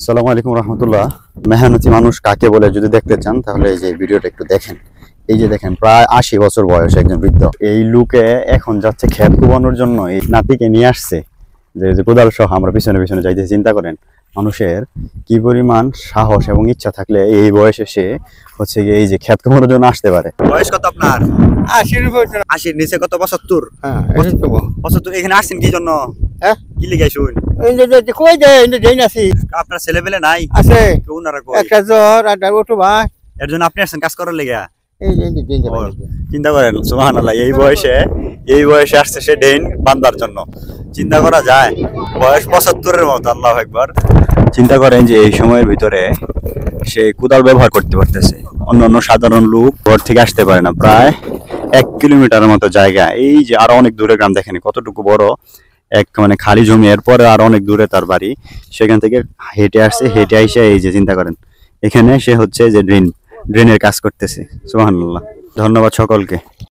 আসসালামু আলাইকুম রহমতুল্লাহ। মেহনতি মানুষ কাকে বলে যদি দেখতে চান তাহলে এই যে ভিডিওটা একটু দেখেন। এই যে দেখেন প্রায় 80 বছর বয়স একজন বৃদ্ধ। এই লোকে এখন যাচ্ছে ক্ষেত কুবানোর জন্য, এই নাতিকে নিয়ে আসছে যে যে কোদাল সহ আমরা পিছনে পিছনে যাইতে। চিন্তা করেন মানুষের কি পরিমাণ সাহস এবং ইচ্ছা থাকলে এই বয়সে সে হচ্ছে গিয়ে এই যে ক্ষেত কুবানোর জন্য আসতে পারে। বয়স কত আপনার? 80-এর নিচে কত? 75? হ্যাঁ, 75। এখানে আসছেন কি জন্য? হ্যাঁ, কি লিখে শুন? কই দেয় দেই নাছি আপনার ছেলে পেলে নাই? আছে ওনারা কই? একটা জ্বর আর ওঠো ভাই এর জন্য আপনি আসছেন কাজ করার লেগে? এই যে দিন যাবে চিন্তা করেন সুবহানাল্লাহ, এই বয়সে আসছে সে ডেন বান্দার জন্য। চিন্তা করা যায়, বয়স 75-এর মতো। আল্লাহু আকবার। চিন্তা করেন যে এই সময়ের ভিতরে সে কোদাল ব্যবহার করতে পারতেছে। অন্য সাধারণ লোক ঘর থেকে আসতে পারে না। প্রায় 1 কিলোমিটারের মতো জায়গা। এই যে আরো অনেক দূরে গ্রাম, দেখেন কতটুকু বড় এক মানে খালি জমি, এরপরে আর অনেক দূরে তার বাড়ি। সেখান থেকে হেঁটে আসছে, হেঁটে আইসে এই যে চিন্তা করেন এখানে সে হচ্ছে যে ড্রেনের কাজ করতেছে। সুবহানাল্লাহ। ধন্যবাদ সকলকে।